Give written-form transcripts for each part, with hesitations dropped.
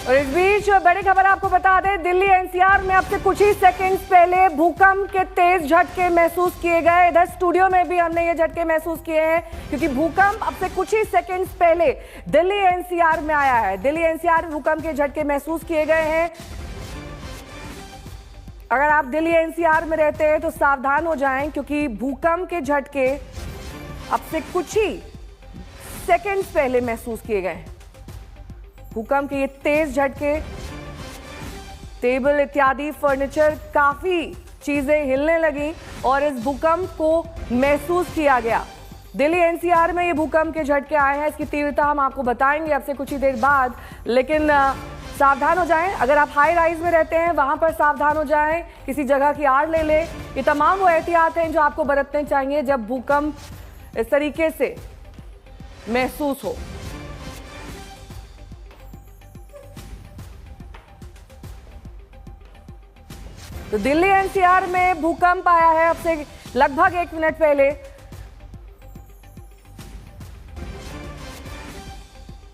और इस बीच बड़ी खबर आपको बता दें, दिल्ली एनसीआर में अब से कुछ ही सेकंड्स पहले भूकंप के तेज झटके महसूस किए गए। इधर स्टूडियो में भी हमने ये झटके महसूस किए हैं क्योंकि भूकंप अब से कुछ ही सेकंड्स पहले दिल्ली एनसीआर में आया है। दिल्ली एनसीआर में भूकंप के झटके महसूस किए गए हैं। अगर आप दिल्ली एनसीआर में रहते हैं तो सावधान हो जाएं क्योंकि भूकंप के झटके अब से कुछ ही सेकंड्स पहले महसूस किए गए। भूकंप के ये तेज झटके, टेबल इत्यादि फर्नीचर, काफी चीजें हिलने लगी और इस भूकंप को महसूस किया गया। दिल्ली एनसीआर में ये भूकंप के झटके आए हैं। इसकी तीव्रता हम आपको बताएंगे अब से कुछ ही देर बाद, लेकिन सावधान हो जाएं। अगर आप हाई राइज में रहते हैं वहां पर सावधान हो जाएं, किसी जगह की आड़ ले लें। ये तमाम वो एहतियात हैं जो आपको बरतने चाहिए जब भूकंप इस तरीके से महसूस हो। तो दिल्ली एनसीआर में भूकंप आया है अब से लगभग 1 मिनट पहले।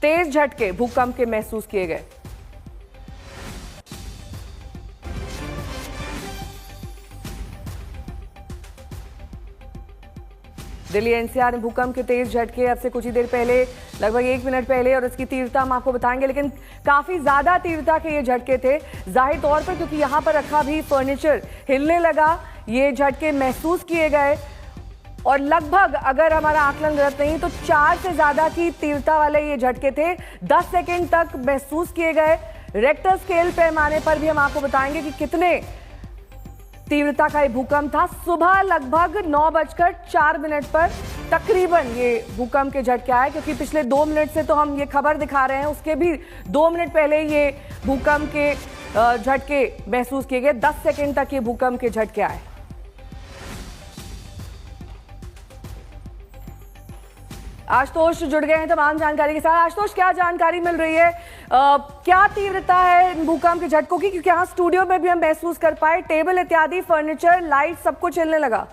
तेज झटके भूकंप के महसूस किए गए। दिल्ली एनसीआर में भूकंप के तेज झटके अब से कुछ ही देर पहले, लगभग 1 मिनट पहले, और इसकी तीव्रता हम आपको बताएंगे। लेकिन काफी ज्यादा तीव्रता के ये झटके थे जाहिर तौर पर, क्योंकि यहां पर रखा भी फर्नीचर हिलने लगा। ये झटके महसूस किए गए और लगभग, अगर हमारा आकलन गलत नहीं, तो 4 से ज्यादा की तीव्रता वाले ये झटके थे। 10 सेकेंड तक महसूस किए गए। रेक्टर स्केल पैमाने पर भी हम आपको बताएंगे कि कितने तीव्रता का ये भूकंप था। सुबह लगभग 9:04 पर तकरीबन ये भूकंप के झटके आए, क्योंकि पिछले 2 मिनट से तो हम ये खबर दिखा रहे हैं, उसके भी 2 मिनट पहले ये भूकंप के झटके महसूस किए गए। 10 सेकेंड तक ये भूकंप के झटके आए। आशुतोष जुड़ गए हैं तमाम जानकारी के साथ। आशुतोष, क्या जानकारी मिल रही है? क्या तीव्रता है भूकंप के झटकों की? क्योंकि यहाँ स्टूडियो में भी हम महसूस कर पाए, टेबल इत्यादि फर्नीचर, लाइट, सब कुछ हिलने लगा।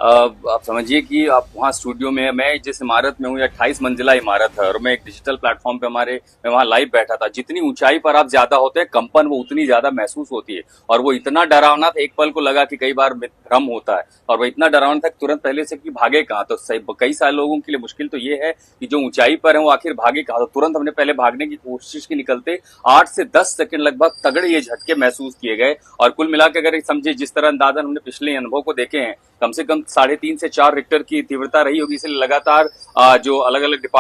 आप समझिए कि आप वहाँ स्टूडियो में, मैं जिस इमारत में हूँ, 28 मंजिला इमारत है और मैं एक डिजिटल प्लेटफॉर्म पे मैं वहाँ लाइव बैठा था। जितनी ऊंचाई पर आप ज्यादा होते हैं, कंपन वो उतनी ज्यादा महसूस होती है और वो इतना डरावना था, एक पल को लगा कि कई बार भ्रम होता है और वो इतना डरावना था कि तुरंत पहले से कि भागे कहाँ। तो कई सारे लोगों के लिए मुश्किल तो ये है कि जो ऊंचाई पर है वो आखिर भागे कहाँ। तो तुरंत हमने पहले भागने की कोशिश की, निकलते 8 से 10 सेकंड लगभग तगड़े ये झटके महसूस किए गए। और कुल मिलाकर अगर समझे, जिस तरह अंदाजन हमने पिछले अनुभव को देखे हैं, कम से कम 3.5 से 4 रिक्टर की तीव्रता रही होगी। इसलिए लगातार जो अलग अलग डिपार्टमेंट